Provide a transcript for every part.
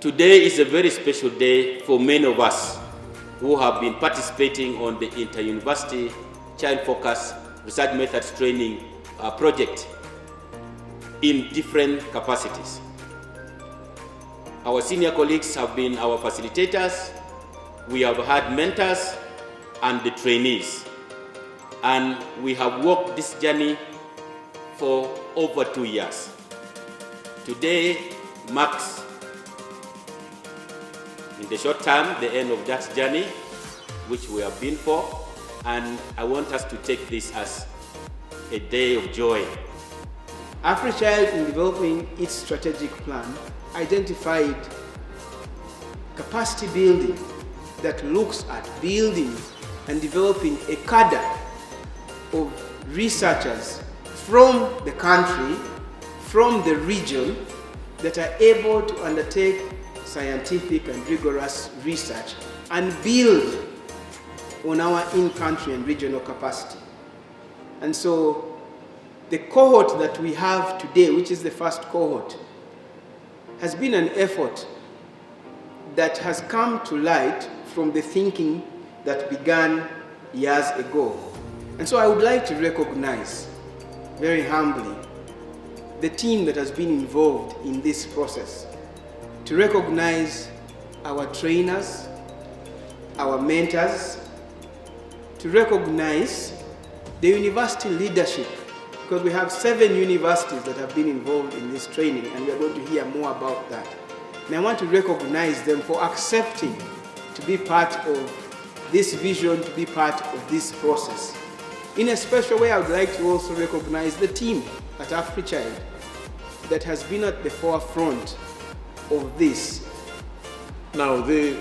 Today is a very special day for many of us who have been participating on the Inter-University Child-Focused Research Methods Training project in different capacities. Our senior colleagues have been our facilitators, we have had mentors and the trainees, and we have walked this journey for over 2 years. Today marks, in the short term, the end of that journey which we have been for, and I want us to take this as a day of joy. AfriChild, in developing its strategic plan, identified capacity building that looks at building and developing a cadre of researchers from the country, from the region, that are able to undertake scientific and rigorous research and build on our in-country and regional capacity. And so the cohort that we have today, which is the first cohort, has been an effort that has come to light from the thinking that began years ago. And so I would like to recognize very humbly the team that has been involved in this process, to recognize our trainers, our mentors, to recognize the university leadership, because we have 7 universities that have been involved in this training, and we are going to hear more about that. And I want to recognize them for accepting to be part of this vision, to be part of this process. In a special way, I would like to also recognize the team at AfriChild that has been at the forefront of this. Now, the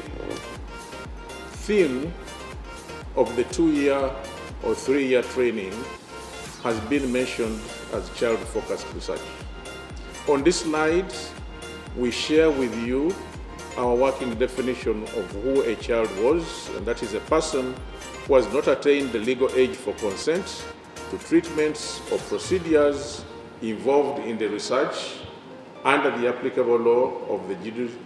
theme of the 2-year or 3-year training has been mentioned as child-focused research. On this slide, we share with you our working definition of who a child was, and that is a person who has not attained the legal age for consent to treatments or procedures involved in the research under the applicable law of the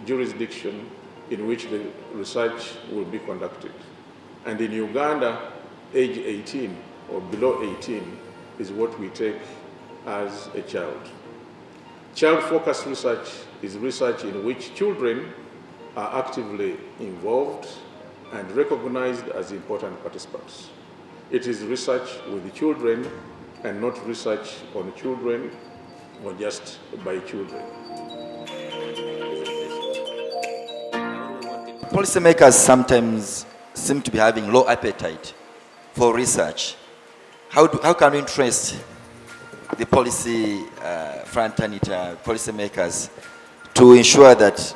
jurisdiction in which the research will be conducted. And in Uganda, age 18 or below 18 is what we take as a child. Child-focused research is research in which children are actively involved and recognized as important participants. It is research with the children and not research on children or just by children. Policymakers sometimes seem to be having low appetite for research. How can we interest the policy fraternity, policymakers, to ensure that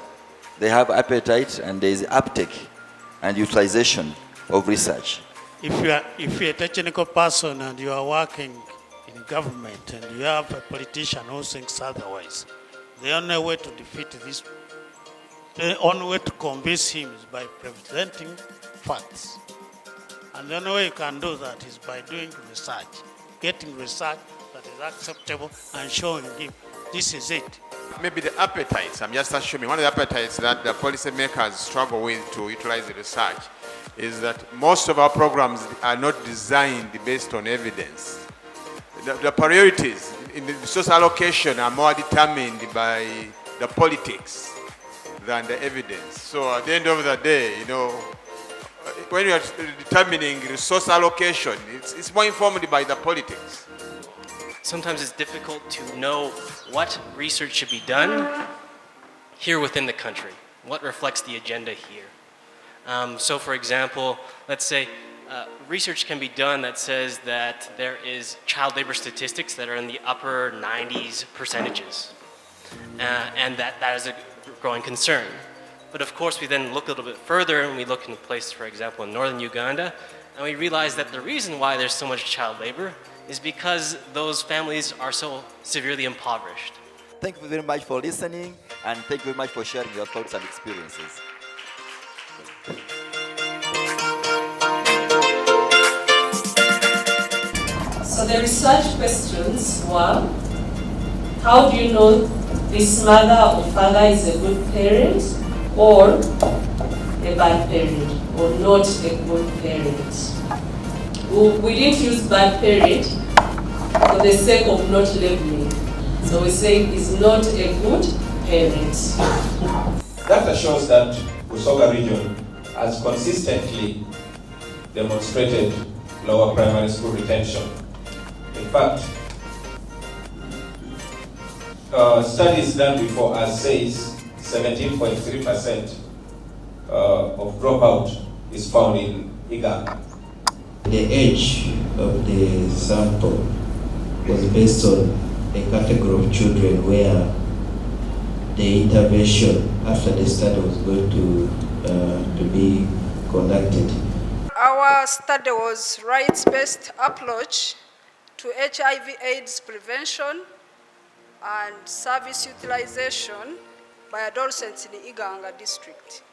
they have appetite and there is uptake and utilization of research? If you're a technical person and you are working in government and you have a politician who thinks otherwise, the only way to defeat this, the only way to convince him is by presenting facts. And the only way you can do that is by doing research, getting research that is acceptable and showing him this is it. Maybe the appetites, I'm just assuming, one of the appetites that the policymakers struggle with to utilize the research is that most of our programs are not designed based on evidence. The priorities in the resource allocation are more determined by the politics than the evidence. So at the end of the day, when you are determining resource allocation, it's more informed by the politics. Sometimes it's difficult to know what research should be done here within the country, what reflects the agenda here. So for example, let's say research can be done that says that there is child labor statistics that are in the upper 90s percentages, and that is a growing concern. But of course we then look a little bit further and we look in places, for example, in northern Uganda, and we realize that the reason why there's so much child labor is because those families are so severely impoverished. Thank you very much for listening, and thank you very much for sharing your thoughts and experiences. So the research questions were, how do you know this mother or father is a good parent? or a bad parent or not a good parent. We didn't use bad parent for the sake of not labeling. So we say is not a good parent. Data shows that Busoga region has consistently demonstrated lower primary school retention. In fact, studies done before us says 17.3% of dropout is found in Iganga. The age of the sample was based on a category of children where the intervention after the study was going to be conducted. Our study was rights-based approach to HIV/AIDS prevention and service utilization by adolescents in the Iganga district.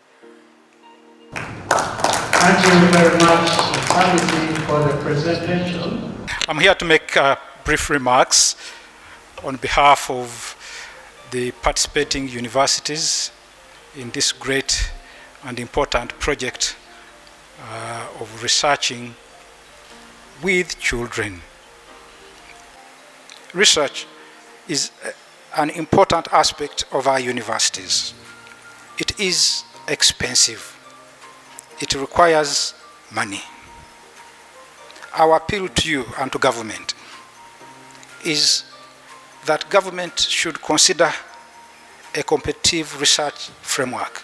Thank you very much, Samisi, for the presentation. I'm here to make brief remarks on behalf of the participating universities in this great and important project of researching with children. Research is an important aspect of our universities. It is expensive. It requires money. Our appeal to you and to government is that government should consider a competitive research framework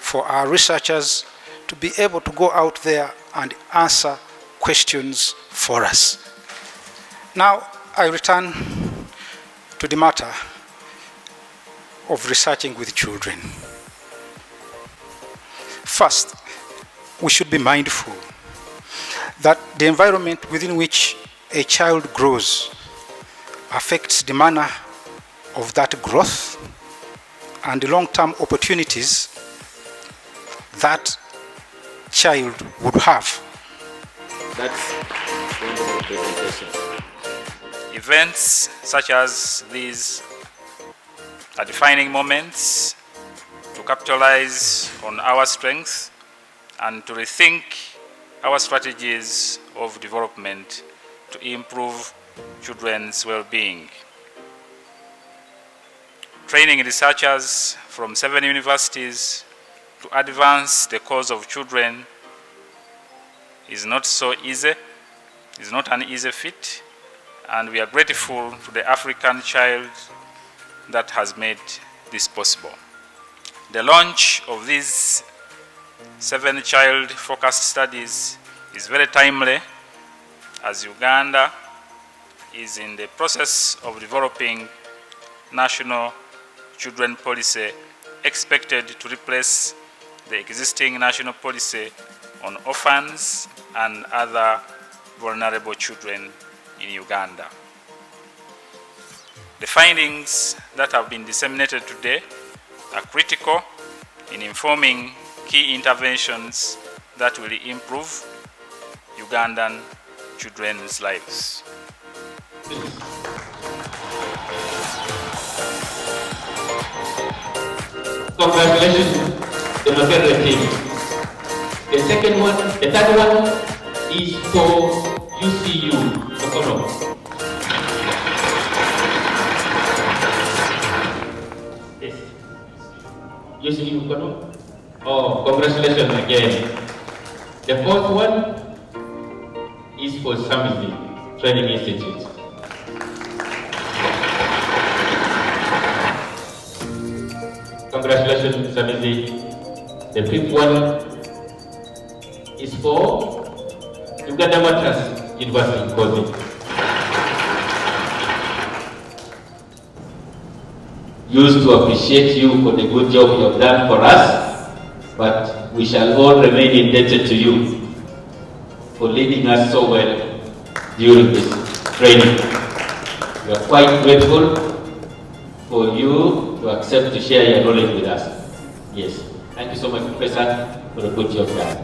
for our researchers to be able to go out there and answer questions for us. Now, I return to the matter of researching with children. First, we should be mindful that the environment within which a child grows affects the manner of that growth and the long-term opportunities that child would have. That's wonderful presentation. Events such as these are defining moments to capitalize on our strengths and to rethink our strategies of development to improve children's well-being. Training researchers from 7 universities to advance the cause of children is not so easy, is not an easy feat, and we are grateful to the African child that has made this possible. The launch of these 7 child-focused studies is very timely, as Uganda is in the process of developing national children policy expected to replace the existing national policy on orphans and other vulnerable children in Uganda. The findings that have been disseminated today are critical in informing key interventions that will improve Ugandan children's lives. Congratulations to the Makerere team. The third one is for UCU, Okono. Yes. UCU, Okono. Oh, congratulations again. The fourth one is for Samisi Training Institute. Congratulations, Samisi. The fifth one is for Uganda Matras University, Kozi. Used to appreciate you for the good job you have done for us, but we shall all remain indebted to you for leading us so well during this training. We are quite grateful for you to accept to share your knowledge with us. Yes. Thank you so much, Professor, for the good job done.